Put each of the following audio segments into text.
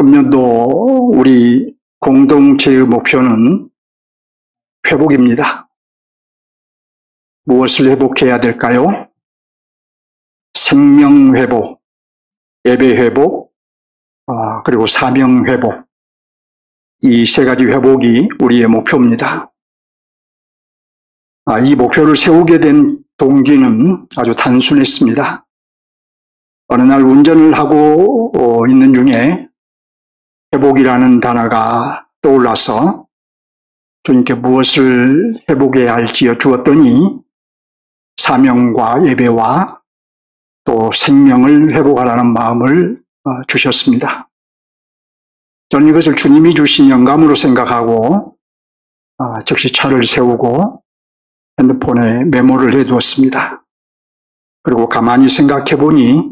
금년도 우리 공동체의 목표는 회복입니다. 무엇을 회복해야 될까요? 생명 회복, 예배 회복, 그리고 사명 회복. 이 세 가지 회복이 우리의 목표입니다. 이 목표를 세우게 된 동기는 아주 단순했습니다. 어느 날 운전을 하고 있는 중에 회복이라는 단어가 떠올라서 주님께 무엇을 회복해야 할지 여쭈었더니 사명과 예배와 또 생명을 회복하라는 마음을 주셨습니다. 저는 이것을 주님이 주신 영감으로 생각하고 즉시 차를 세우고 핸드폰에 메모를 해두었습니다. 그리고 가만히 생각해 보니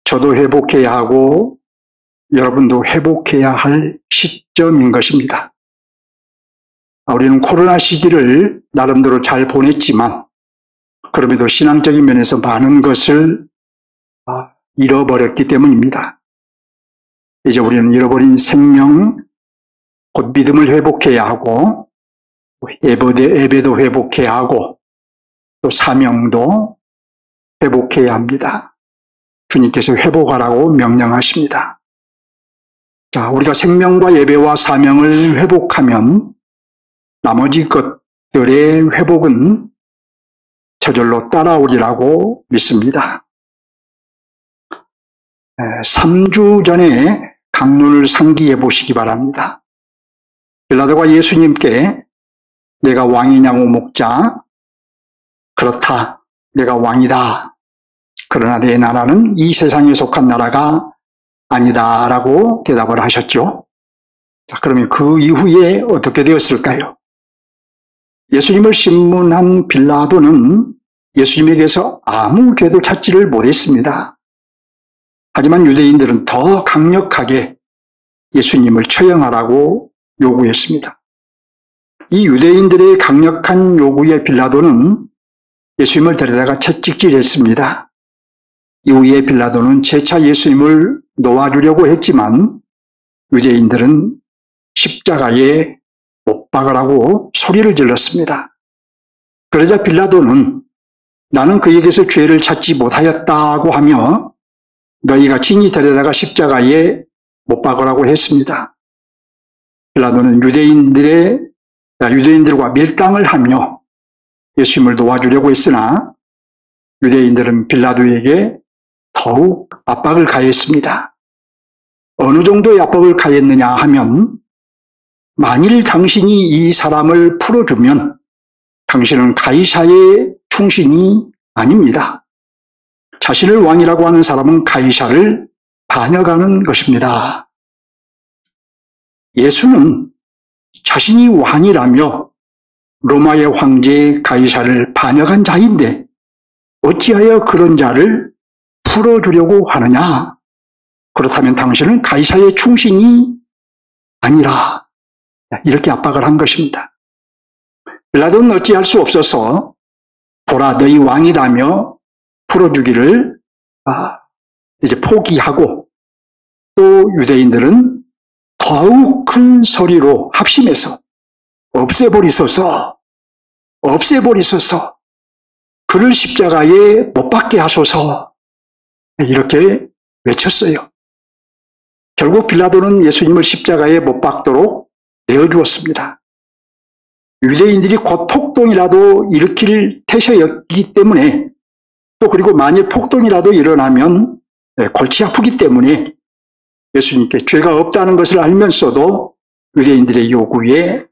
저도 회복해야 하고 여러분도 회복해야 할 시점인 것입니다. 우리는 코로나 시기를 나름대로 잘 보냈지만 그럼에도 신앙적인 면에서 많은 것을 잃어버렸기 때문입니다. 이제 우리는 잃어버린 생명, 곧 믿음을 회복해야 하고 예배도 회복해야 하고 또 사명도 회복해야 합니다. 주님께서 회복하라고 명령하십니다. 자, 우리가 생명과 예배와 사명을 회복하면 나머지 것들의 회복은 저절로 따라오리라고 믿습니다. 3주 전에 강론을 상기해 보시기 바랍니다. 빌라도가 예수님께 내가 왕이냐고 묻자 그렇다, 내가 왕이다. 그러나 내 나라는 이 세상에 속한 나라가 아니다 라고 대답을 하셨죠. 자, 그러면 그 이후에 어떻게 되었을까요? 예수님을 신문한 빌라도는 예수님에게서 아무 죄도 찾지를 못했습니다. 하지만 유대인들은 더 강력하게 예수님을 처형하라고 요구했습니다. 이 유대인들의 강력한 요구에 빌라도는 예수님을 데려다가 채찍질했습니다. 이후에 빌라도는 재차 예수님을 놓아주려고 했지만 유대인들은 십자가에 못 박으라고 소리를 질렀습니다. 그러자 빌라도는 나는 그에게서 죄를 찾지 못하였다고 하며 너희가 친히 데려다가 십자가에 못 박으라고 했습니다. 빌라도는 유대인들과 밀당을 하며 예수님을 도와주려고 했으나 유대인들은 빌라도에게 더욱 압박을 가했습니다. 어느 정도의 압박을 가했느냐 하면 만일 당신이 이 사람을 풀어주면 당신은 가이사의 충신이 아닙니다. 자신을 왕이라고 하는 사람은 가이사를 반역하는 것입니다. 예수는 자신이 왕이라며 로마의 황제 가이사를 반역한 자인데 어찌하여 그런 자를 풀어주려고 하느냐? 그렇다면 당신은 가이사의 충신이 아니라 이렇게 압박을 한 것입니다. 빌라도는 어찌할 수 없어서 보라 너희 왕이라며 풀어주기를 이제 포기하고 또 유대인들은 더욱 큰 소리로 합심해서 없애버리소서 그를 십자가에 못 박게 하소서 이렇게 외쳤어요. 결국 빌라도는 예수님을 십자가에 못 박도록 내어주었습니다. 유대인들이 곧 폭동이라도 일으킬 태세였기 때문에 또 그리고 만일 폭동이라도 일어나면 골치 아프기 때문에 예수님께 죄가 없다는 것을 알면서도 유대인들의 요구에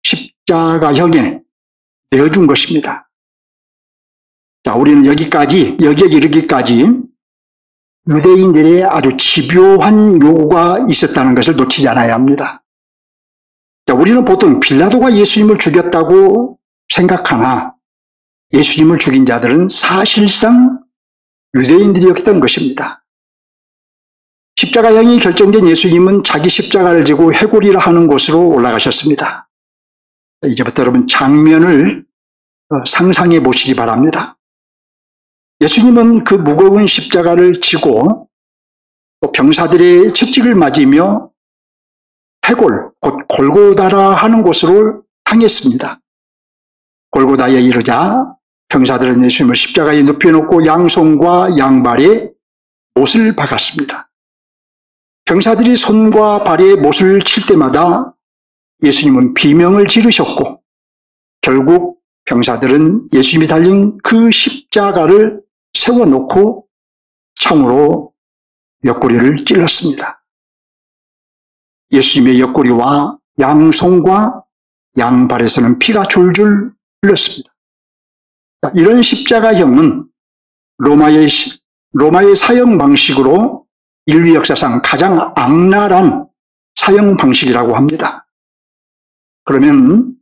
십자가형에 내어준 것입니다. 자, 우리는 여기에 이르기까지 유대인들의 아주 집요한 요구가 있었다는 것을 놓치지 않아야 합니다. 자, 우리는 보통 빌라도가 예수님을 죽였다고 생각하나 예수님을 죽인 자들은 사실상 유대인들이었던 것입니다. 십자가형이 결정된 예수님은 자기 십자가를 지고 해골이라 하는 곳으로 올라가셨습니다. 이제부터 여러분 장면을 상상해 보시기 바랍니다. 예수님은 그 무거운 십자가를 지고 또 병사들의 채찍을 맞으며 해골, 곧 골고다라 하는 곳으로 향했습니다. 골고다에 이르자 병사들은 예수님을 십자가에 눕혀놓고 양손과 양발에 못을 박았습니다. 병사들이 손과 발에 못을 칠 때마다 예수님은 비명을 지르셨고 결국 병사들은 예수님이 달린 그 십자가를 세워놓고 창으로 옆구리를 찔렀습니다. 예수님의 옆구리와 양손과 양발에서는 피가 줄줄 흘렀습니다. 이런 십자가형은 로마의 사형 방식으로 인류 역사상 가장 악랄한 사형 방식이라고 합니다. 그러면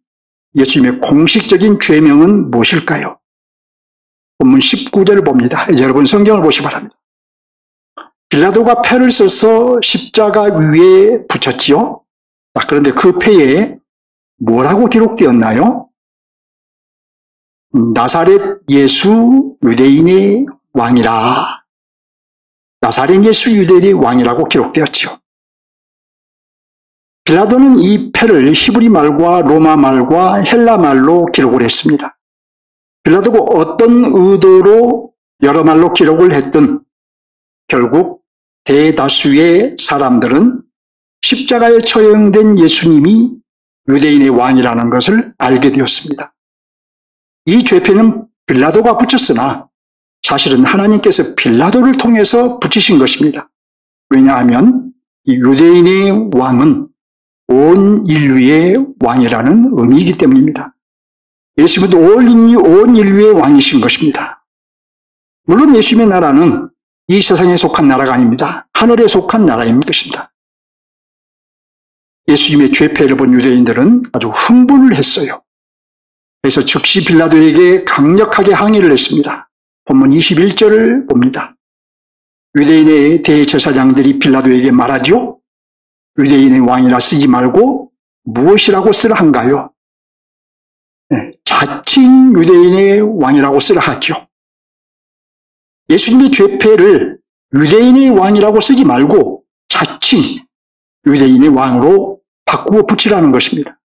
예수님의 공식적인 죄명은 무엇일까요? 본문 19절을 봅니다. 이제 여러분 성경을 보시기 바랍니다. 빌라도가 패를 써서 십자가 위에 붙였지요. 그런데 그 패에 뭐라고 기록되었나요? 나사렛 예수 유대인의 왕이라. 나사렛 예수 유대인의 왕이라고 기록되었지요. 빌라도는 이 패를 히브리 말과 로마 말과 헬라 말로 기록을 했습니다. 빌라도가 어떤 의도로 여러 말로 기록을 했든 결국 대다수의 사람들은 십자가에 처형된 예수님이 유대인의 왕이라는 것을 알게 되었습니다. 이 죄패는 빌라도가 붙였으나 사실은 하나님께서 빌라도를 통해서 붙이신 것입니다. 왜냐하면 이 유대인의 왕은 온 인류의 왕이라는 의미이기 때문입니다. 예수님은 온 인류의 왕이신 것입니다. 물론 예수님의 나라는 이 세상에 속한 나라가 아닙니다. 하늘에 속한 나라인 것입니다. 예수님의 죄패를 본 유대인들은 아주 흥분을 했어요. 그래서 즉시 빌라도에게 강력하게 항의를 했습니다. 본문 21절을 봅니다. 유대인의 대제사장들이 빌라도에게 말하죠. 유대인의 왕이라 쓰지 말고 무엇이라고 쓰라 한가요? 자칭 유대인의 왕이라고 쓰라 하죠. 예수님의 죄패를 유대인의 왕이라고 쓰지 말고 자칭 유대인의 왕으로 바꾸어 붙이라는 것입니다.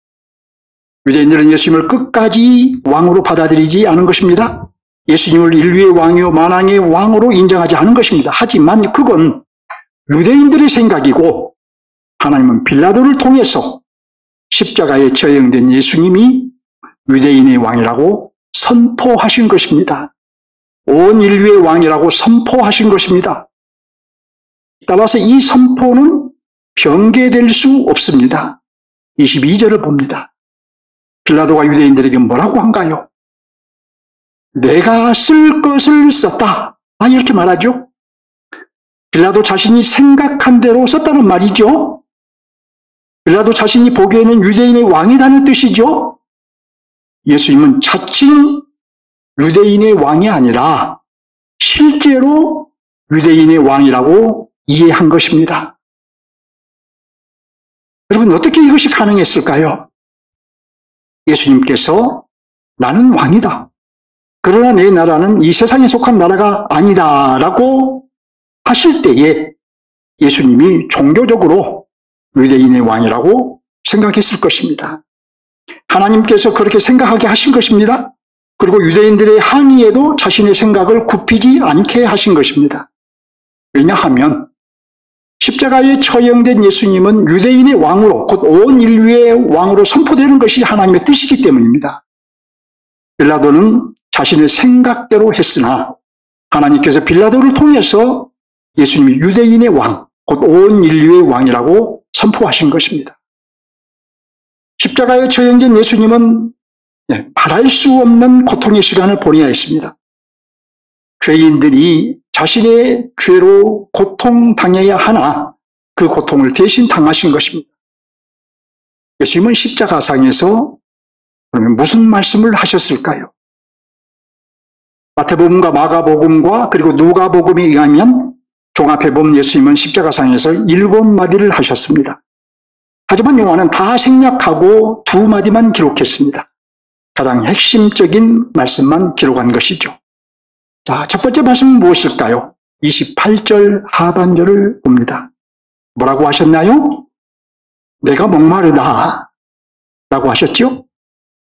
유대인들은 예수님을 끝까지 왕으로 받아들이지 않은 것입니다. 예수님을 인류의 왕이요 만왕의 왕으로 인정하지 않은 것입니다. 하지만 그건 유대인들의 생각이고 하나님은 빌라도를 통해서 십자가에 처형된 예수님이 유대인의 왕이라고 선포하신 것입니다. 온 인류의 왕이라고 선포하신 것입니다. 따라서 이 선포는 변개될 수 없습니다. 22절을 봅니다. 빌라도가 유대인들에게 뭐라고 한가요? 내가 쓸 것을 썼다. 이렇게 말하죠. 빌라도 자신이 생각한 대로 썼다는 말이죠. 빌라도 자신이 보기에는 유대인의 왕이라는 뜻이죠. 예수님은 자칭 유대인의 왕이 아니라 실제로 유대인의 왕이라고 이해한 것입니다. 여러분, 어떻게 이것이 가능했을까요? 예수님께서 나는 왕이다. 그러나 내 나라는 이 세상에 속한 나라가 아니다 라고 하실 때에 예수님이 종교적으로 유대인의 왕이라고 생각했을 것입니다. 하나님께서 그렇게 생각하게 하신 것입니다. 그리고 유대인들의 항의에도 자신의 생각을 굽히지 않게 하신 것입니다. 왜냐하면 십자가에 처형된 예수님은 유대인의 왕으로 곧 온 인류의 왕으로 선포되는 것이 하나님의 뜻이기 때문입니다. 빌라도는 자신의 생각대로 했으나 하나님께서 빌라도를 통해서 예수님이 유대인의 왕, 곧 온 인류의 왕이라고 선포하신 것입니다. 십자가에 처형된 예수님은 말할 수 없는 고통의 시간을 보내야 했습니다. 죄인들이 자신의 죄로 고통당해야 하나 그 고통을 대신 당하신 것입니다. 예수님은 십자가상에서 그러면 무슨 말씀을 하셨을까요? 마태복음과 마가복음과 그리고 누가복음에 의하면 종합해 보면 예수님은 십자가상에서 7마디를 하셨습니다. 하지만 요한은 다 생략하고 2마디만 기록했습니다. 가장 핵심적인 말씀만 기록한 것이죠. 자, 첫 번째 말씀은 무엇일까요? 28절 하반절을 봅니다. 뭐라고 하셨나요? 내가 목마르다 라고 하셨죠?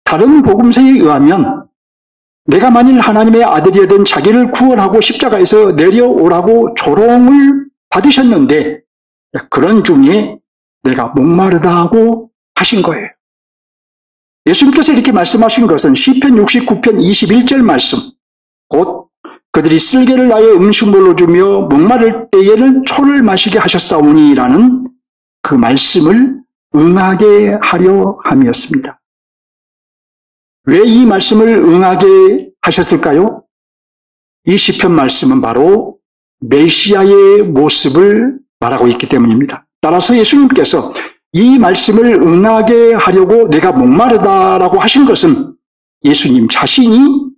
다른 복음서에 의하면 내가 만일 하나님의 아들이었던 자기를 구원하고 십자가에서 내려오라고 조롱을 받으셨는데 그런 중에 내가 목마르다고 하신 거예요. 예수님께서 이렇게 말씀하신 것은 시편 69편 21절 말씀, 곧 그들이 쓸개를 나의 음식물로 주며 목마를 때에는 초를 마시게 하셨사오니라는 그 말씀을 응하게 하려 함이었습니다. 왜 이 말씀을 응하게 하셨을까요? 이 시편 말씀은 바로 메시아의 모습을 말하고 있기 때문입니다. 따라서 예수님께서 이 말씀을 응하게 하려고 내가 목마르다라고 하신 것은 예수님 자신이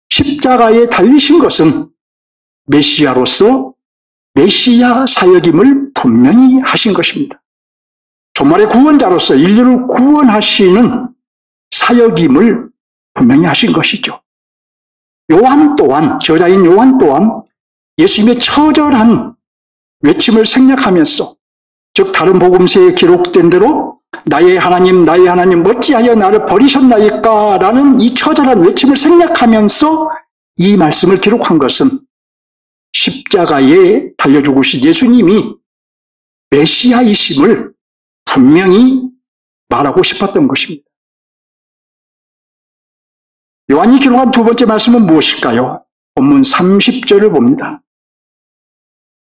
십자가에 달리신 것은 메시아로서 메시아 사역임을 분명히 하신 것입니다. 종말의 구원자로서 인류를 구원하시는 사역임을 분명히 하신 것이죠. 요한 또한, 저자인 요한 또한 예수님의 처절한 외침을 생략하면서, 즉 다른 복음서에 기록된 대로 나의 하나님 어찌하여 나를 버리셨나이까 라는 이 처절한 외침을 생략하면서 이 말씀을 기록한 것은 십자가에 달려 죽으신 예수님이 메시아이심을 분명히 말하고 싶었던 것입니다. 요한이 기록한 두 번째 말씀은 무엇일까요? 본문 30절을 봅니다.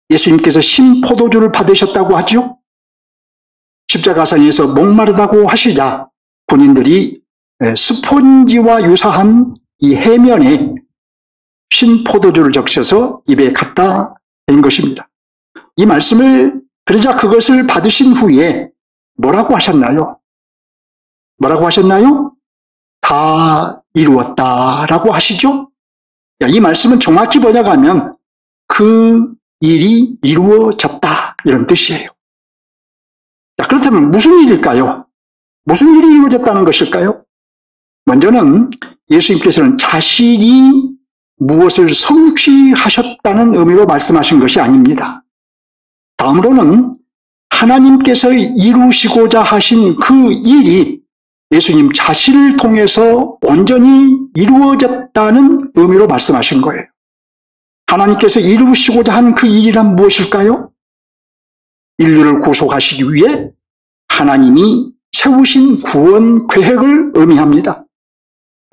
예수님께서 신포도주를 받으셨다고 하죠? 십자가상에서 목마르다고 하시자 군인들이 스폰지와 유사한 이 해면에 신포도주를 적셔서 입에 갖다 댄 것입니다. 이 말씀을 그러자 그것을 받으신 후에 뭐라고 하셨나요? 뭐라고 하셨나요? 다 이루었다라고 하시죠? 이 말씀은 정확히 번역하면 그 일이 이루어졌다 이런 뜻이에요. 자, 그렇다면 무슨 일일까요? 무슨 일이 이루어졌다는 것일까요? 먼저는 예수님께서는 자신이 무엇을 성취하셨다는 의미로 말씀하신 것이 아닙니다. 다음으로는 하나님께서 이루시고자 하신 그 일이 예수님 자신을 통해서 온전히 이루어졌다는 의미로 말씀하신 거예요. 하나님께서 이루시고자 한 그 일이란 무엇일까요? 인류를 구속하시기 위해 하나님이 세우신 구원 계획을 의미합니다.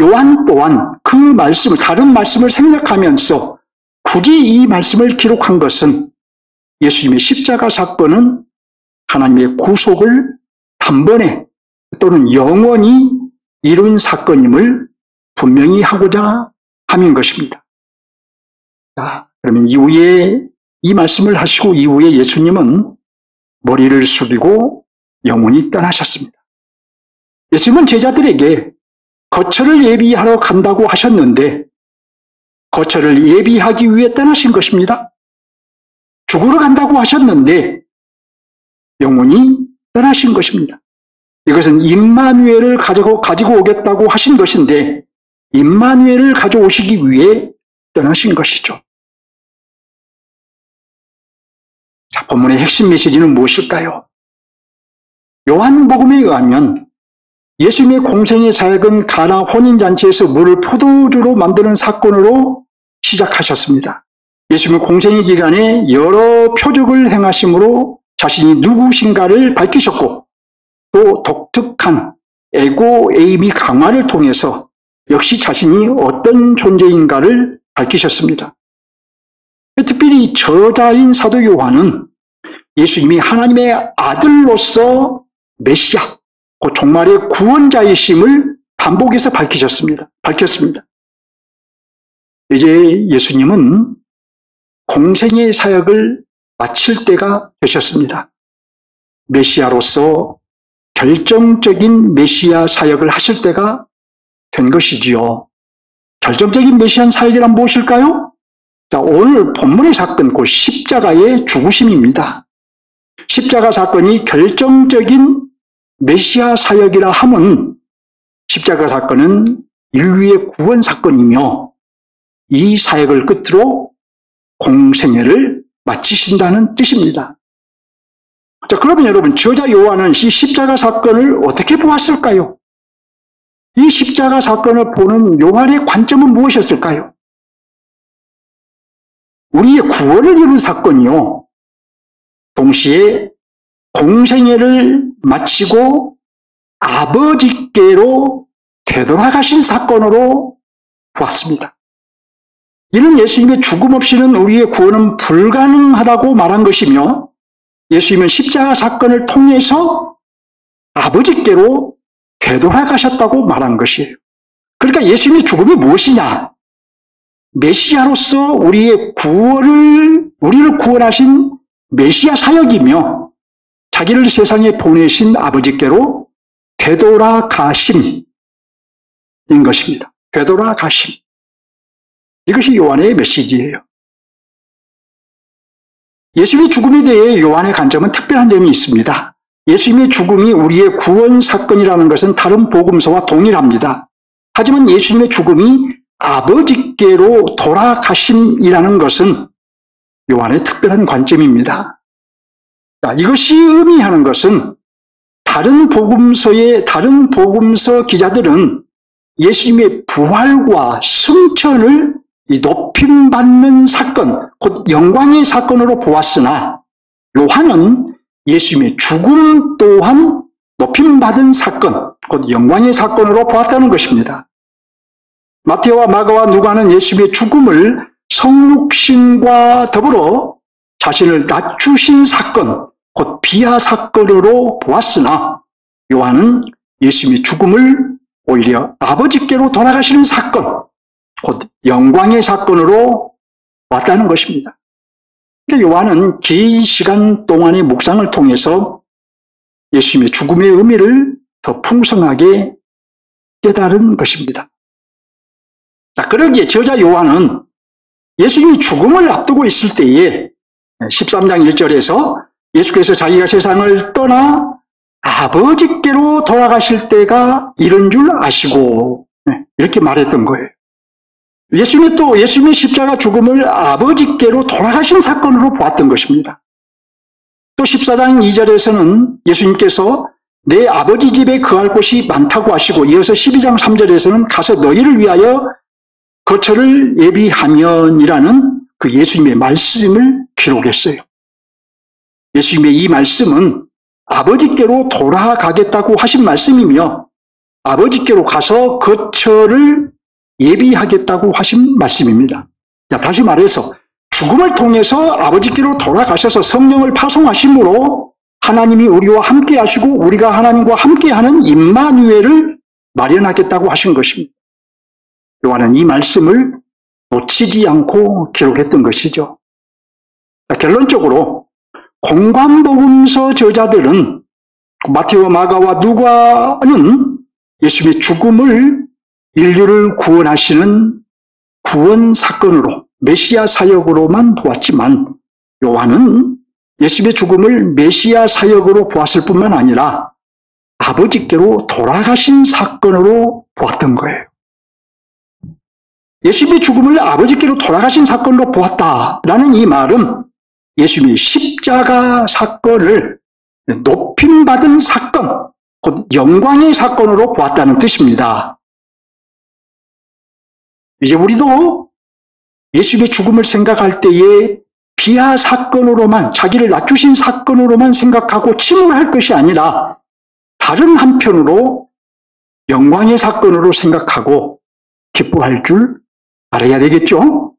요한 또한 그 말씀을, 다른 말씀을 생략하면서 굳이 이 말씀을 기록한 것은 예수님의 십자가 사건은 하나님의 구속을 단번에 또는 영원히 이룬 사건임을 분명히 하고자 함인 것입니다. 자, 그러면 이후에 이 말씀을 하시고 이후에 예수님은 머리를 숙이고 영원히 떠나셨습니다. 예수님은 제자들에게 거처를 예비하러 간다고 하셨는데 거처를 예비하기 위해 떠나신 것입니다. 죽으러 간다고 하셨는데 영원히 떠나신 것입니다. 이것은 임마누엘을 가지고 오겠다고 하신 것인데 임마누엘을 가져오시기 위해 떠나신 것이죠. 자, 본문의 핵심 메시지는 무엇일까요? 요한복음에 의하면 예수님의 공생의 사역은 가나 혼인잔치에서 물을 포도주로 만드는 사건으로 시작하셨습니다. 예수님의 공생의 기간에 여러 표적을 행하심으로 자신이 누구신가를 밝히셨고 또 독특한 에고에이미 강화를 통해서 역시 자신이 어떤 존재인가를 밝히셨습니다. 특별히 저자인 사도 요한은 예수님이 하나님의 아들로서 메시아, 그 종말의 구원자이심을 반복해서 밝혔습니다. 이제 예수님은 공생의 사역을 마칠 때가 되셨습니다. 메시아로서 결정적인 메시아 사역을 하실 때가 된 것이지요. 결정적인 메시아 사역이란 무엇일까요? 자, 오늘 본문의 사건, 그 십자가의 죽으심입니다. 십자가 사건이 결정적인 메시아 사역이라 함은 십자가 사건은 인류의 구원 사건이며 이 사역을 끝으로 공생애를 마치신다는 뜻입니다. 자, 그러면 여러분, 저자 요한은 이 십자가 사건을 어떻게 보았을까요? 이 십자가 사건을 보는 요한의 관점은 무엇이었을까요? 우리의 구원을 이룬 사건이요, 동시에 공생애를 마치고 아버지께로 되돌아가신 사건으로 보았습니다. 이는 예수님의 죽음 없이는 우리의 구원은 불가능하다고 말한 것이며, 예수님은 십자가 사건을 통해서 아버지께로 되돌아가셨다고 말한 것이에요. 그러니까 예수님의 죽음이 무엇이냐? 메시아로서 우리를 구원하신 메시아 사역이며, 자기를 세상에 보내신 아버지께로 되돌아가심인 것입니다. 되돌아가심. 이것이 요한의 메시지예요. 예수님의 죽음에 대해 요한의 관점은 특별한 점이 있습니다. 예수님의 죽음이 우리의 구원 사건이라는 것은 다른 복음서와 동일합니다. 하지만 예수님의 죽음이 아버지께로 돌아가심이라는 것은 요한의 특별한 관점입니다. 자, 이것이 의미하는 것은 다른 복음서 기자들은 예수님의 부활과 승천을 높임받는 사건, 곧 영광의 사건으로 보았으나, 요한은 예수님의 죽음 또한 높임받은 사건, 곧 영광의 사건으로 보았다는 것입니다. 마태와 마가와 누가는 예수님의 죽음을 성육신과 더불어 자신을 낮추신 사건, 곧 비하 사건으로 보았으나, 요한은 예수님의 죽음을 오히려 아버지께로 돌아가시는 사건, 곧 영광의 사건으로 왔다는 것입니다. 그러니까 요한은 긴 시간 동안의 묵상을 통해서 예수님의 죽음의 의미를 더 풍성하게 깨달은 것입니다. 자, 그러기에 저자 요한은 예수님이 죽음을 앞두고 있을 때에 13장 1절에서 예수께서 자기가 세상을 떠나 아버지께로 돌아가실 때가 이른 줄 아시고, 이렇게 말했던 거예요. 예수님의 십자가 죽음을 아버지께로 돌아가신 사건으로 보았던 것입니다. 또 14장 2절에서는 예수님께서 내 아버지 집에 거할 곳이 많다고 하시고, 이어서 12장 3절에서는 가서 너희를 위하여 거처를 예비하면이라는 그 예수님의 말씀을 기록했어요. 예수님의 이 말씀은 아버지께로 돌아가겠다고 하신 말씀이며, 아버지께로 가서 거처를 예비하겠다고 하신 말씀입니다. 자, 다시 말해서 죽음을 통해서 아버지께로 돌아가셔서 성령을 파송하심으로 하나님이 우리와 함께 하시고 우리가 하나님과 함께하는 임마누엘을 마련하겠다고 하신 것입니다. 요한은 이 말씀을 놓치지 않고 기록했던 것이죠. 자, 결론적으로 공관복음서 저자들은 마태와 마가와 누가는 예수님의 죽음을 인류를 구원하시는 구원 사건으로, 메시아 사역으로만 보았지만, 요한은 예수님의 죽음을 메시아 사역으로 보았을 뿐만 아니라 아버지께로 돌아가신 사건으로 보았던 거예요. 예수님의 죽음을 아버지께로 돌아가신 사건으로 보았다라는 이 말은 예수님의 십자가 사건을 높임받은 사건, 곧 영광의 사건으로 보았다는 뜻입니다. 이제 우리도 예수님의 죽음을 생각할 때에 비하 사건으로만, 자기를 낮추신 사건으로만 생각하고 침울할 것이 아니라 다른 한편으로 영광의 사건으로 생각하고 기뻐할 줄 알아야 되겠죠?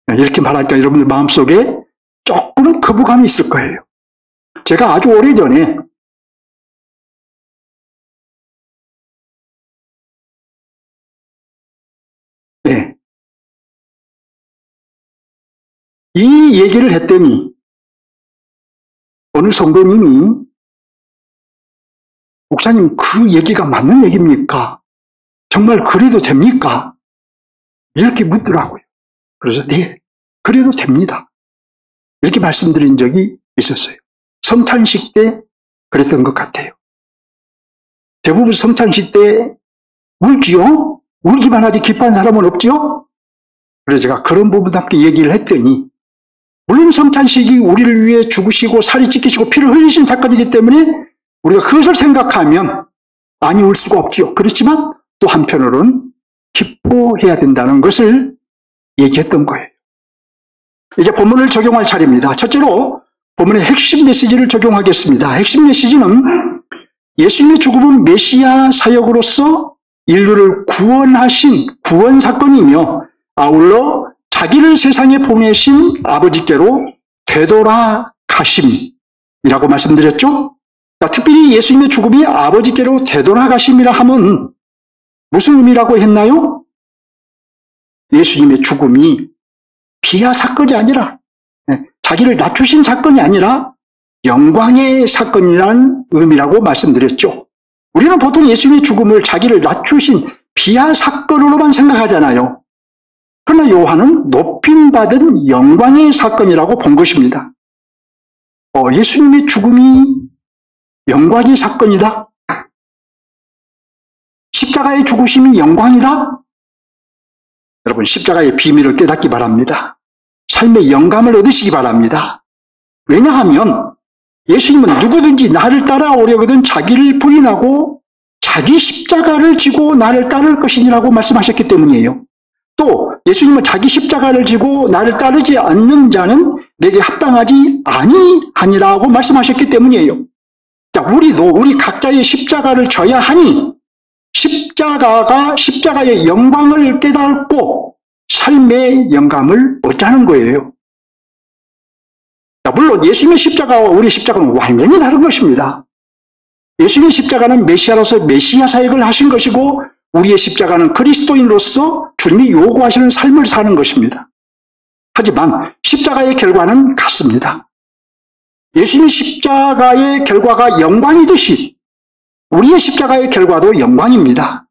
이렇게 말하니까 여러분들 마음속에 조금 거부감이 있을 거예요. 제가 아주 오래전에 이 얘기를 했더니 어느 성도님이 목사님, 그 얘기가 맞는 얘기입니까? 정말 그래도 됩니까? 이렇게 묻더라고요. 그래서 네, 그래도 됩니다. 이렇게 말씀드린 적이 있었어요. 성찬식 때 그랬던 것 같아요. 대부분 성찬식 때 울지요? 울기만 하지 기뻐한 사람은 없지요? 그래서 제가 그런 부분도 함께 얘기를 했더니, 물론 성찬식이 우리를 위해 죽으시고 살이 찢기시고 피를 흘리신 사건이기 때문에 우리가 그것을 생각하면 아니올 수가 없죠. 그렇지만 또 한편으로는 기뻐해야 된다는 것을 얘기했던 거예요. 이제 본문을 적용할 차례입니다. 첫째로 본문의 핵심 메시지를 적용하겠습니다. 핵심 메시지는 예수님의 죽음은 메시아 사역으로서 인류를 구원하신 구원 사건이며, 아울러 자기를 세상에 보내신 아버지께로 되돌아가심이라고 말씀드렸죠. 특별히 예수님의 죽음이 아버지께로 되돌아가심이라 하면 무슨 의미라고 했나요? 예수님의 죽음이 비하 사건이 아니라, 자기를 낮추신 사건이 아니라 영광의 사건이라는 의미라고 말씀드렸죠. 우리는 보통 예수님의 죽음을 자기를 낮추신 비하 사건으로만 생각하잖아요. 그러나 요한은 높임받은 영광의 사건이라고 본 것입니다. 예수님의 죽음이 영광의 사건이다? 십자가의 죽으심이 영광이다? 여러분, 십자가의 비밀을 깨닫기 바랍니다. 삶의 영감을 얻으시기 바랍니다. 왜냐하면 예수님은 누구든지 나를 따라오려거든 자기를 부인하고 자기 십자가를 지고 나를 따를 것이니라고 말씀하셨기 때문이에요. 또 예수님은 자기 십자가를 지고 나를 따르지 않는 자는 내게 합당하지 아니하니라고 말씀하셨기 때문이에요. 자, 우리 각자의 십자가를 져야 하니 십자가의 영광을 깨닫고 삶의 영감을 얻자는 거예요. 자, 물론 예수님의 십자가와 우리의 십자가는 완전히 다른 것입니다. 예수님의 십자가는 메시아로서 메시아 사역을 하신 것이고, 우리의 십자가는 그리스도인으로서 주님이 요구하시는 삶을 사는 것입니다. 하지만 십자가의 결과는 같습니다. 예수님의 십자가의 결과가 영광이듯이 우리의 십자가의 결과도 영광입니다.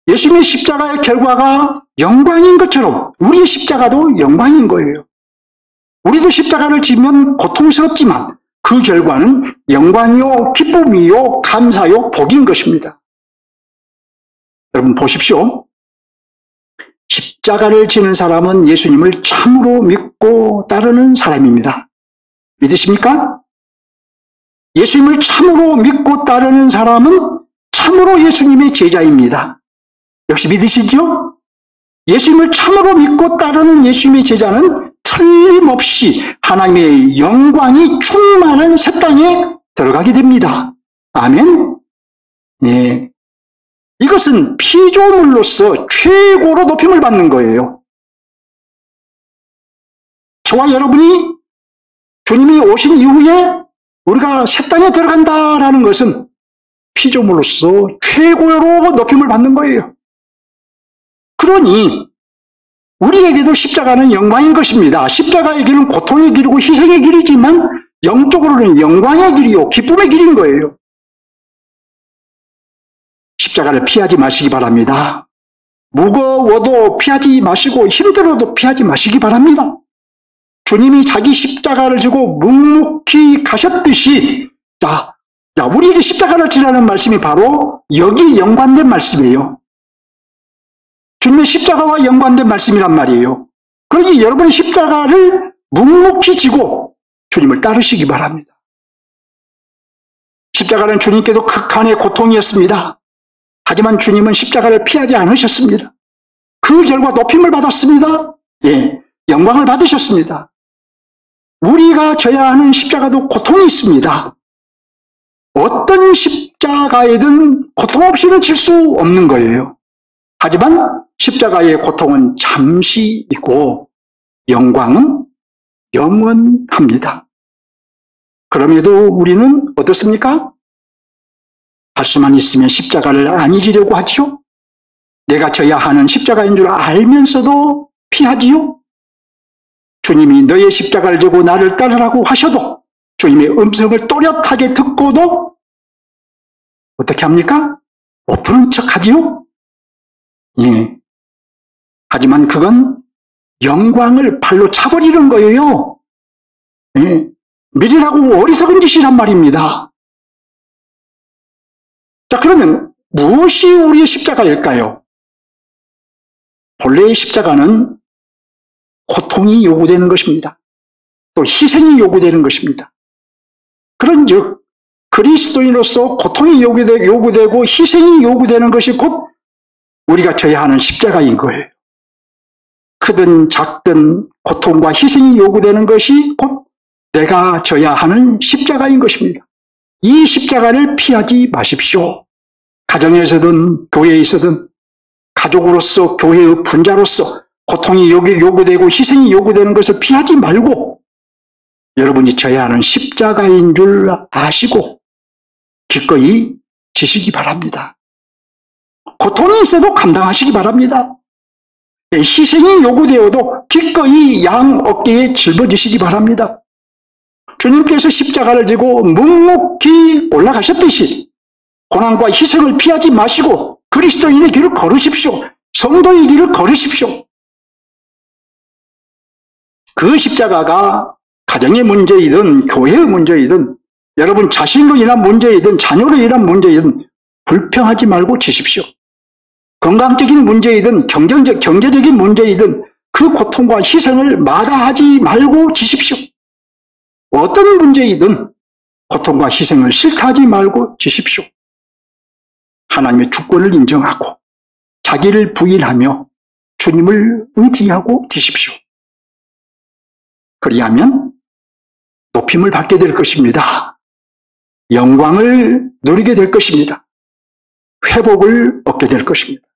예수님의 십자가의 결과가 영광인 것처럼 우리의 십자가도 영광인 거예요. 우리도 십자가를 지면 고통스럽지만 그 결과는 영광이요, 기쁨이요, 감사요, 복인 것입니다. 여러분 보십시오. 십자가를 지는 사람은 예수님을 참으로 믿고 따르는 사람입니다. 믿으십니까? 예수님을 참으로 믿고 따르는 사람은 참으로 예수님의 제자입니다. 역시 믿으시죠? 예수님을 참으로 믿고 따르는 예수님의 제자는 틀림없이 하나님의 영광이 충만한 새 땅에 들어가게 됩니다. 아멘? 네. 이것은 피조물로서 최고로 높임을 받는 거예요. 저와 여러분이 주님이 오신 이후에 우리가 새 땅에 들어간다라는 것은 피조물로서 최고로 높임을 받는 거예요. 그러니 우리에게도 십자가는 영광인 것입니다. 십자가의 길은 고통의 길이고 희생의 길이지만 영적으로는 영광의 길이요, 기쁨의 길인 거예요. 십자가를 피하지 마시기 바랍니다. 무거워도 피하지 마시고 힘들어도 피하지 마시기 바랍니다. 주님이 자기 십자가를 지고 묵묵히 가셨듯이, 우리에게 십자가를 지라는 말씀이 바로 여기 연관된 말씀이에요. 주님의 십자가와 연관된 말씀이란 말이에요. 그러니 여러분의 십자가를 묵묵히 지고 주님을 따르시기 바랍니다. 십자가는 주님께도 극한의 고통이었습니다. 하지만 주님은 십자가를 피하지 않으셨습니다. 그 결과 높임을 받았습니다. 예, 영광을 받으셨습니다. 우리가 져야 하는 십자가도 고통이 있습니다. 어떤 십자가에든 고통 없이는 질 수 없는 거예요. 하지만 십자가의 고통은 잠시이고 영광은 영원합니다. 그럼에도 우리는 어떻습니까? 할 수만 있으면 십자가를 안 잊으려고 하지요? 내가 져야 하는 십자가인 줄 알면서도 피하지요? 주님이 너의 십자가를 지고 나를 따르라고 하셔도 주님의 음성을 또렷하게 듣고도 어떻게 합니까? 못 들은 척 하지요? 예. 하지만 그건 영광을 발로 차버리는 거예요. 예. 미련하고 어리석은 짓이란 말입니다. 자, 그러면 무엇이 우리의 십자가일까요? 본래의 십자가는 고통이 요구되는 것입니다. 또 희생이 요구되는 것입니다. 그런즉 그리스도인으로서 고통이 요구되고 희생이 요구되는 것이 곧 우리가 져야 하는 십자가인 거예요. 크든 작든 고통과 희생이 요구되는 것이 곧 내가 져야 하는 십자가인 것입니다. 이 십자가를 피하지 마십시오. 가정에서든 교회에서든 가족으로서 교회의 분자로서 고통이 요구되고 희생이 요구되는 것을 피하지 말고 여러분이 져야 하는 십자가인 줄 아시고 기꺼이 지시기 바랍니다. 고통이 있어도 감당하시기 바랍니다. 희생이 요구되어도 기꺼이 양 어깨에 짊어지시기 바랍니다. 주님께서 십자가를 지고 묵묵히 올라가셨듯이 고난과 희생을 피하지 마시고 그리스도인의 길을 걸으십시오. 성도의 길을 걸으십시오. 그 십자가가 가정의 문제이든 교회의 문제이든 여러분 자신으로 인한 문제이든 자녀로 인한 문제이든 불평하지 말고 지십시오. 건강적인 문제이든 경제적인 문제이든 그 고통과 희생을 마다하지 말고 지십시오. 어떤 문제이든 고통과 희생을 싫다하지 말고 지십시오. 하나님의 주권을 인정하고 자기를 부인하며 주님을 의지하고 지십시오. 그리하면 높임을 받게 될 것입니다. 영광을 누리게 될 것입니다. 회복을 얻게 될 것입니다.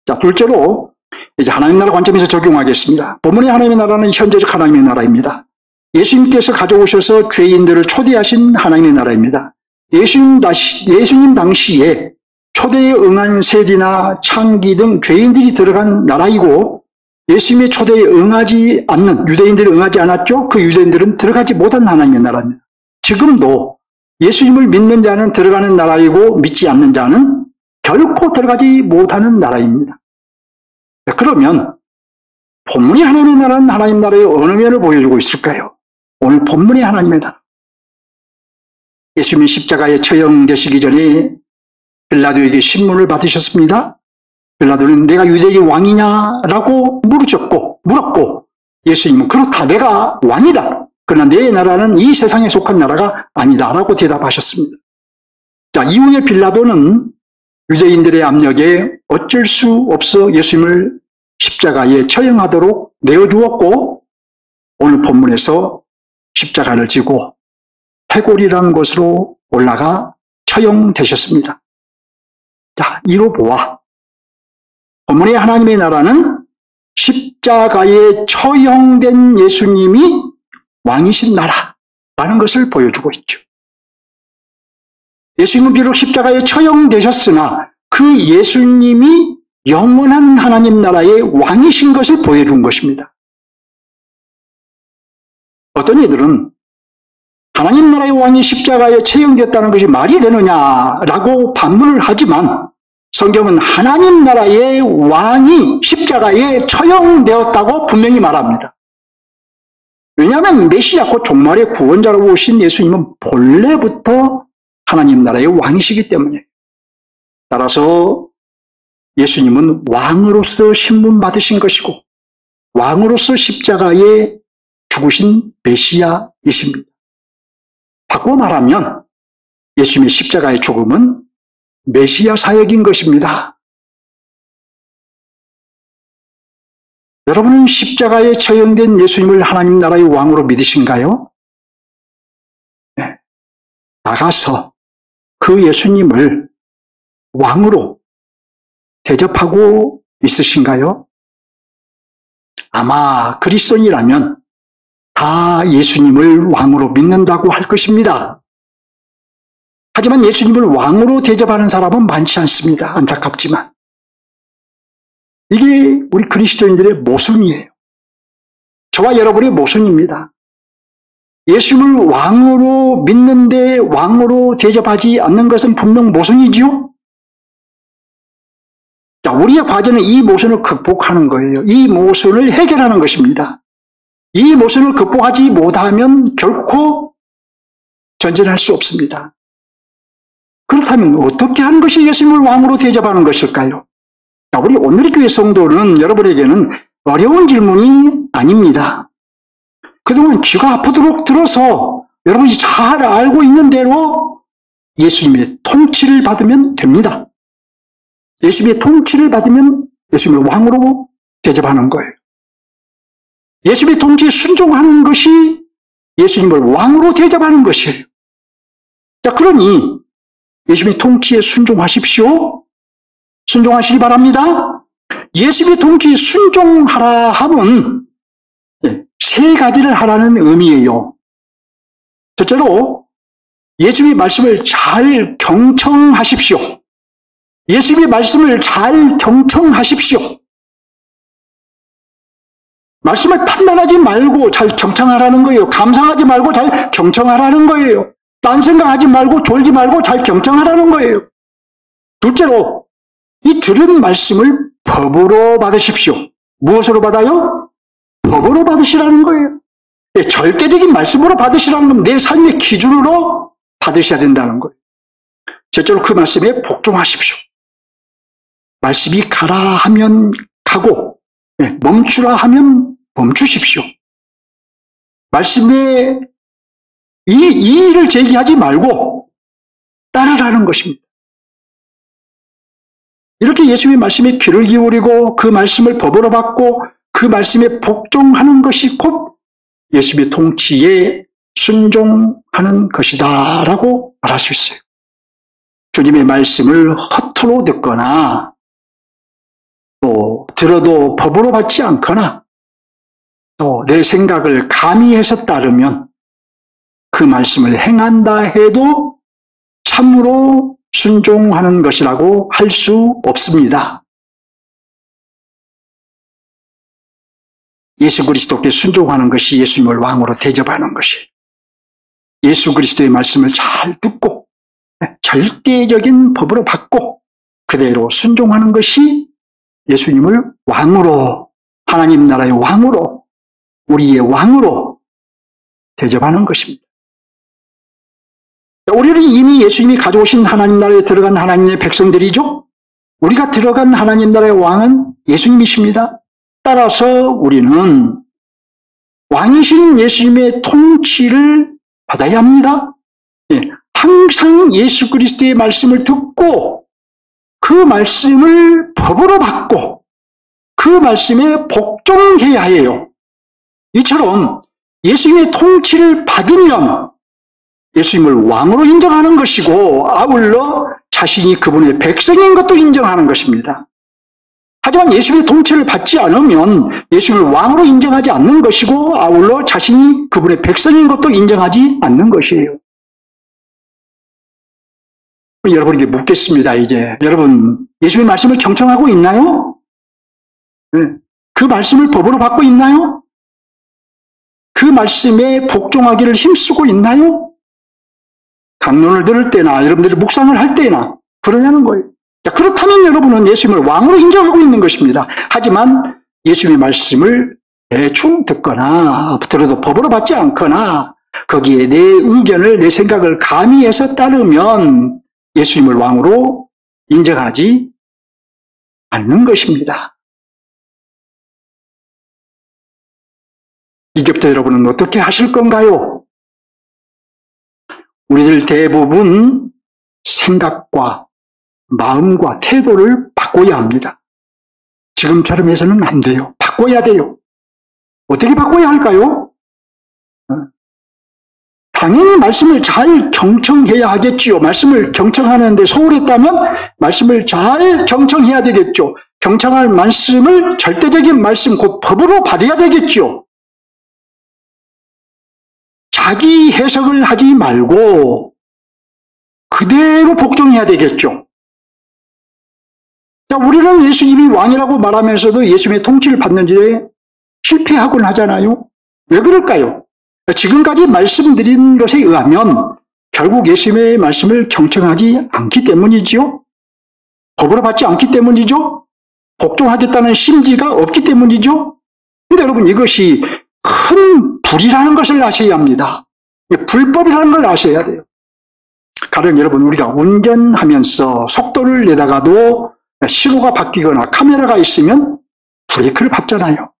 자, 둘째로 이제 하나님 나라 관점에서 적용하겠습니다. 본문의 하나님의 나라는 현재적 하나님의 나라입니다. 예수님께서 가져오셔서 죄인들을 초대하신 하나님의 나라입니다. 예수님 당시에 초대에 응한 세리나 창기 등 죄인들이 들어간 나라이고 예수님의 초대에 응하지 않는 유대인들이 응하지 않았죠. 그 유대인들은 들어가지 못한 하나님의 나라입니다. 지금도 예수님을 믿는 자는 들어가는 나라이고 믿지 않는 자는 결코 들어가지 못하는 나라입니다. 그러면 본문이 하나님의 나라는 하나님 나라의 어느 면을 보여주고 있을까요? 오늘 본문이 하나님의 나라. 예수님이 십자가에 처형되시기 전에 빌라도에게 신문을 받으셨습니다. 빌라도는 내가 유대인의 왕이냐라고 물었고 예수님은 그렇다, 내가 왕이다. 그러나 내 나라는 이 세상에 속한 나라가 아니다라고 대답하셨습니다. 자, 이후에 빌라도는 유대인들의 압력에 어쩔 수 없어 예수님을 십자가에 처형하도록 내어주었고 오늘 본문에서 십자가를 지고 패골이라는 곳으로 올라가 처형되셨습니다. 자, 이로 보아 본문의 하나님의 나라는 십자가에 처형된 예수님이 왕이신 나라라는 것을 보여주고 있죠. 예수님은 비록 십자가에 처형되셨으나 그 예수님이 영원한 하나님 나라의 왕이신 것을 보여준 것입니다. 어떤 이들은 하나님 나라의 왕이 십자가에 처형됐다는 것이 말이 되느냐라고 반문을 하지만 성경은 하나님 나라의 왕이 십자가에 처형되었다고 분명히 말합니다. 왜냐하면 메시아 곧 종말의 구원자로 오신 예수님은 본래부터 하나님 나라의 왕이시기 때문에 따라서 예수님은 왕으로서 신문받으신 것이고 왕으로서 십자가에 죽으신 메시아이십니다. 바꿔 말하면 예수님의 십자가의 죽음은 메시아 사역인 것입니다. 여러분은 십자가에 처형된 예수님을 하나님 나라의 왕으로 믿으신가요? 네. 나가서 그 예수님을 왕으로 대접하고 있으신가요? 아마 그리스도인이라면 다 예수님을 왕으로 믿는다고 할 것입니다. 하지만 예수님을 왕으로 대접하는 사람은 많지 않습니다. 안타깝지만. 이게 우리 그리스도인들의 모순이에요. 저와 여러분의 모순입니다. 예수님을 왕으로 믿는데 왕으로 대접하지 않는 것은 분명 모순이지요? 자, 우리의 과제는 이 모순을 극복하는 거예요. 이 모순을 해결하는 것입니다. 이 모순을 극복하지 못하면 결코 전진할 수 없습니다. 그렇다면 어떻게 하는 것이 예수님을 왕으로 대접하는 것일까요? 우리 오늘의 교회 성도는 여러분에게는 어려운 질문이 아닙니다. 그동안 귀가 아프도록 들어서 여러분이 잘 알고 있는 대로 예수님의 통치를 받으면 됩니다. 예수님의 통치를 받으면 예수님의 왕으로 대접하는 거예요. 예수님의 통치에 순종하는 것이 예수님을 왕으로 대접하는 것이에요. 자, 그러니 예수님의 통치에 순종하십시오. 순종하시기 바랍니다. 예수님의 통치에 순종하라 하면 세 가지를 하라는 의미예요. 첫째로 예수님의 말씀을 잘 경청하십시오. 예수님의 말씀을 잘 경청하십시오. 말씀을 판단하지 말고 잘 경청하라는 거예요. 감상하지 말고 잘 경청하라는 거예요. 딴 생각하지 말고 졸지 말고 잘 경청하라는 거예요. 둘째로 이 들은 말씀을 법으로 받으십시오. 무엇으로 받아요? 법으로 받으시라는 거예요. 절대적인 말씀으로 받으시라는 건 내 삶의 기준으로 받으셔야 된다는 거예요. 첫째로 그 말씀에 복종하십시오. 말씀이 가라 하면 가고 멈추라 하면 멈추십시오. 말씀에 이의를 제기하지 말고 따르라는 것입니다. 이렇게 예수님의 말씀에 귀를 기울이고 그 말씀을 법으로 받고 그 말씀에 복종하는 것이 곧 예수님의 통치에 순종하는 것이다 라고 말할 수 있어요. 주님의 말씀을 허투루 듣거나 또 들어도 법으로 받지 않거나 또 내 생각을 가미해서 따르면 그 말씀을 행한다 해도 참으로 순종하는 것이라고 할 수 없습니다. 예수 그리스도께 순종하는 것이 예수님을 왕으로 대접하는 것이에요. 예수 그리스도의 말씀을 잘 듣고 절대적인 법으로 받고 그대로 순종하는 것이 예수님을 왕으로, 하나님 나라의 왕으로, 우리의 왕으로 대접하는 것입니다. 우리는 이미 예수님이 가져오신 하나님 나라에 들어간 하나님의 백성들이죠. 우리가 들어간 하나님 나라의 왕은 예수님이십니다. 따라서 우리는 왕이신 예수님의 통치를 받아야 합니다. 항상 예수 그리스도의 말씀을 듣고 그 말씀을 법으로 받고 그 말씀에 복종해야 해요. 이처럼 예수님의 통치를 받으면 예수님을 왕으로 인정하는 것이고 아울러 자신이 그분의 백성인 것도 인정하는 것입니다. 하지만 예수님의 통치를 받지 않으면 예수님을 왕으로 인정하지 않는 것이고 아울러 자신이 그분의 백성인 것도 인정하지 않는 것이에요. 여러분에게 묻겠습니다. 이제 여러분 예수님의 말씀을 경청하고 있나요? 그 말씀을 법으로 받고 있나요? 그 말씀에 복종하기를 힘쓰고 있나요? 강론을 들을 때나 여러분들이 묵상을 할 때나 그러냐는 거예요. 자, 그렇다면 여러분은 예수님을 왕으로 인정하고 있는 것입니다. 하지만 예수님의 말씀을 대충 듣거나 들어도 법으로 받지 않거나 거기에 내 의견을 내 생각을 가미해서 따르면 예수님을 왕으로 인정하지 않는 것입니다. 이제부터 여러분은 어떻게 하실 건가요? 우리들 대부분 생각과 마음과 태도를 바꿔야 합니다. 지금처럼 해서는 안 돼요. 바꿔야 돼요. 어떻게 바꿔야 할까요? 당연히 말씀을 잘 경청해야 하겠지요. 말씀을 경청하는데 소홀했다면 말씀을 잘 경청해야 되겠죠. 경청할 말씀을 절대적인 말씀, 곧 법으로 받아야 되겠죠. 자기 해석을 하지 말고 그대로 복종해야 되겠죠. 자, 우리는 예수님이 왕이라고 말하면서도 예수님의 통치를 받는 일에 실패하곤 하잖아요. 왜 그럴까요? 지금까지 말씀드린 것에 의하면 결국 예수님의 말씀을 경청하지 않기 때문이죠. 법으로 받지 않기 때문이죠. 복종하겠다는 심지가 없기 때문이죠. 그런데 여러분 이것이 큰 불이라는 것을 아셔야 합니다. 불법이라는 걸 아셔야 돼요. 가령 여러분 우리가 운전하면서 속도를 내다가도 신호가 바뀌거나 카메라가 있으면 브레이크를 밟잖아요.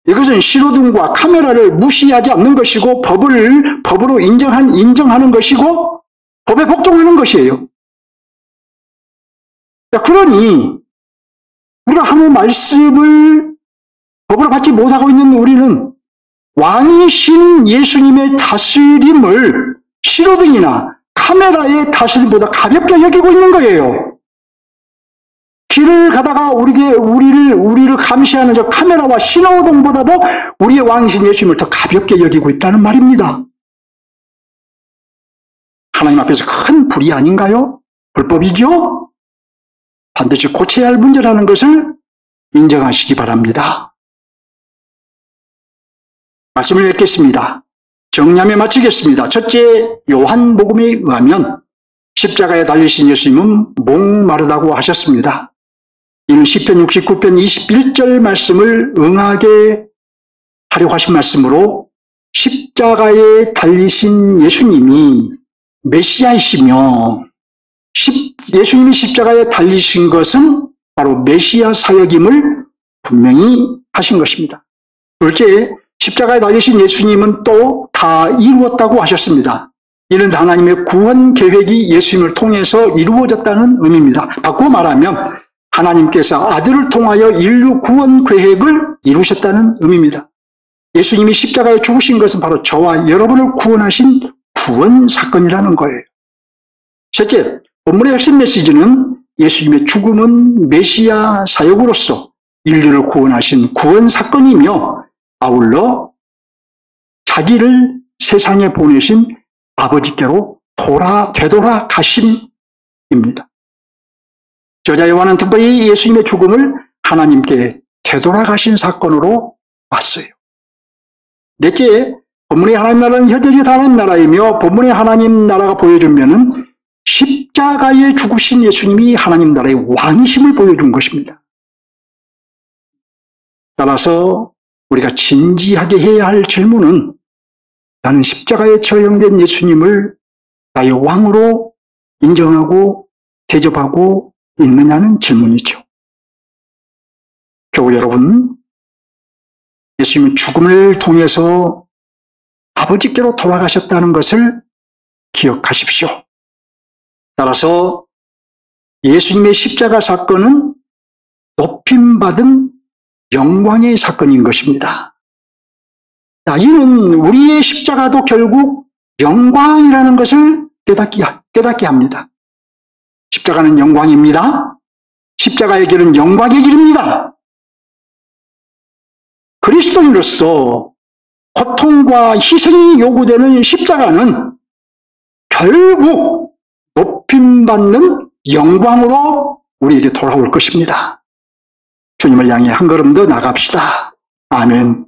이것은 신호등과 카메라를 무시하지 않는 것이고 법으로 인정하는 것이고 법에 복종하는 것이에요. 그러니 우리가 하나님의 말씀을 법으로 받지 못하고 있는 우리는 왕이신 예수님의 다스림을 신호등이나 카메라의 다스림보다 가볍게 여기고 있는 거예요. 길을 가다가 우리를 감시하는 저 카메라와 신호등보다도 우리의 왕이신 예수님을 더 가볍게 여기고 있다는 말입니다. 하나님 앞에서 큰 불이 아닌가요? 불법이죠? 반드시 고쳐야 할 문제라는 것을 인정하시기 바랍니다. 말씀을 읽겠습니다. 정리하며 마치겠습니다. 첫째, 요한복음에 의하면 십자가에 달리신 예수님은 목마르다고 하셨습니다. 이는 시편 69편 21절 말씀을 응하게 하려고 하신 말씀으로 십자가에 달리신 예수님이 메시아이시며 예수님이 십자가에 달리신 것은 바로 메시아 사역임을 분명히 하신 것입니다. 둘째, 십자가에 달리신 예수님은 또 다 이루었다고 하셨습니다. 이는 하나님의 구원 계획이 예수님을 통해서 이루어졌다는 의미입니다. 바꾸어 말하면 하나님께서 아들을 통하여 인류 구원 계획을 이루셨다는 의미입니다. 예수님이 십자가에 죽으신 것은 바로 저와 여러분을 구원하신 구원 사건이라는 거예요. 셋째, 본문의 핵심 메시지는 예수님의 죽음은 메시아 사역으로서 인류를 구원하신 구원 사건이며 아울러 자기를 세상에 보내신 아버지께로 되돌아가심입니다. 저자 요한은 특별히 예수님의 죽음을 하나님께 되돌아가신 사건으로 봤어요. 넷째, 본문의 하나님 나라는 현재적 하나님 나라이며 본문의 하나님 나라가 보여주면은 십자가에 죽으신 예수님이 하나님 나라의 왕이심을 보여준 것입니다. 따라서 우리가 진지하게 해야 할 질문은 나는 십자가에 처형된 예수님을 나의 왕으로 인정하고 대접하고 있느냐는 질문이죠. 교우 여러분, 예수님은 죽음을 통해서 아버지께로 돌아가셨다는 것을 기억하십시오. 따라서 예수님의 십자가 사건은 높임받은 영광의 사건인 것입니다. 이는 우리의 십자가도 결국 영광이라는 것을 깨닫게 합니다. 십자가는 영광입니다. 십자가의 길은 영광의 길입니다. 그리스도인으로서 고통과 희생이 요구되는 십자가는 결국 높임받는 영광으로 우리에게 돌아올 것입니다. 주님을 향해 한 걸음 더 나갑시다. 아멘.